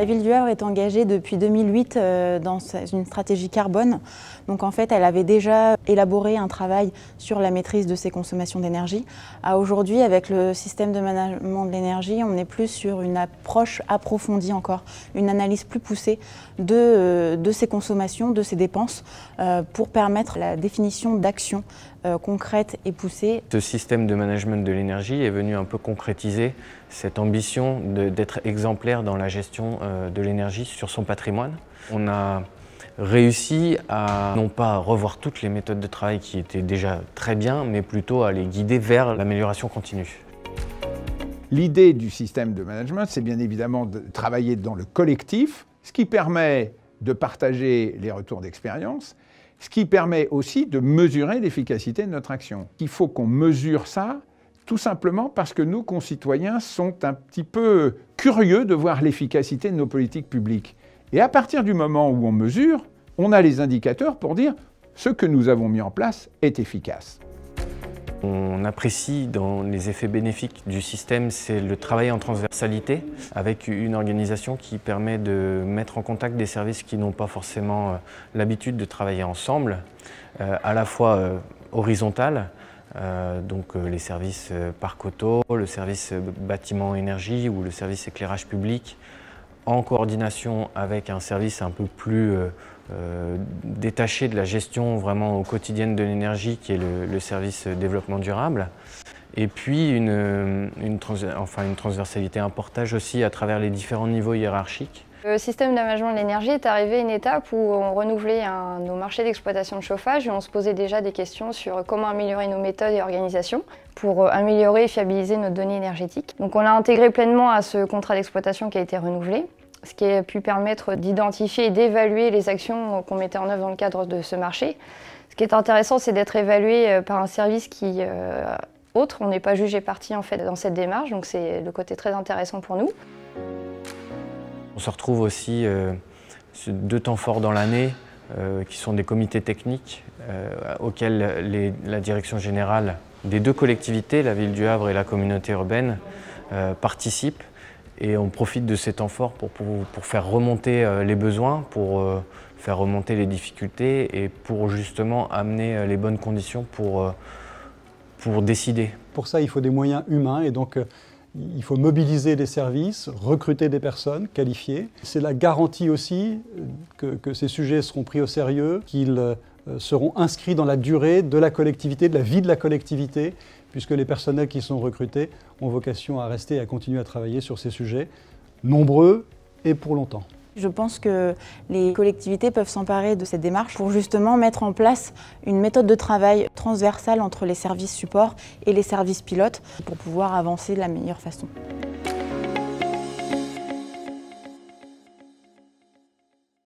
La ville du Havre est engagée depuis 2008 dans une stratégie carbone. Donc en fait, elle avait déjà élaboré un travail sur la maîtrise de ses consommations d'énergie. Aujourd'hui, avec le système de management de l'énergie, on est plus sur une approche approfondie encore, une analyse plus poussée de ses consommations, de ses dépenses, pour permettre la définition d'actions concrètes et poussées. Ce système de management de l'énergie est venu un peu concrétiser cette ambition d'être exemplaire dans la gestion de l'énergie sur son patrimoine. On a réussi à non pas revoir toutes les méthodes de travail qui étaient déjà très bien, mais plutôt à les guider vers l'amélioration continue. L'idée du système de management, c'est bien évidemment de travailler dans le collectif, ce qui permet de partager les retours d'expérience, ce qui permet aussi de mesurer l'efficacité de notre action. Il faut qu'on mesure ça tout simplement parce que nos concitoyens sont un petit peu curieux de voir l'efficacité de nos politiques publiques. Et à partir du moment où on mesure, on a les indicateurs pour dire ce que nous avons mis en place est efficace. On apprécie dans les effets bénéfiques du système, c'est le travail en transversalité avec une organisation qui permet de mettre en contact des services qui n'ont pas forcément l'habitude de travailler ensemble, à la fois horizontal, donc les services parc auto, le service bâtiment énergie ou le service éclairage public, en coordination avec un service un peu plus détaché de la gestion vraiment quotidienne de l'énergie qui est le service développement durable. Et puis une transversalité, un portage aussi à travers les différents niveaux hiérarchiques. Le système d'aménagement de l'énergie est arrivé à une étape où on renouvelait nos marchés d'exploitation de chauffage et on se posait déjà des questions sur comment améliorer nos méthodes et organisations pour améliorer et fiabiliser nos données énergétiques. Donc on l'a intégré pleinement à ce contrat d'exploitation qui a été renouvelé, ce qui a pu permettre d'identifier et d'évaluer les actions qu'on mettait en œuvre dans le cadre de ce marché. Ce qui est intéressant, c'est d'être évalué par un service qui autre. On n'est pas jugé partie en fait dans cette démarche, donc c'est le côté très intéressant pour nous. On se retrouve aussi 2 temps forts dans l'année qui sont des comités techniques auxquels la direction générale des 2 collectivités, la ville du Havre et la communauté urbaine, participent. Et on profite de ces temps forts pour faire remonter les besoins, pour faire remonter les difficultés et pour justement amener les bonnes conditions pour décider. Pour ça, il faut des moyens humains et donc il faut mobiliser des services, recruter des personnes qualifiées. C'est la garantie aussi que ces sujets seront pris au sérieux, qu'ils seront inscrits dans la durée de la collectivité, de la vie de la collectivité, puisque les personnels qui sont recrutés ont vocation à rester et à continuer à travailler sur ces sujets, nombreux et pour longtemps. Je pense que les collectivités peuvent s'emparer de cette démarche pour justement mettre en place une méthode de travail transversale entre les services supports et les services pilotes pour pouvoir avancer de la meilleure façon.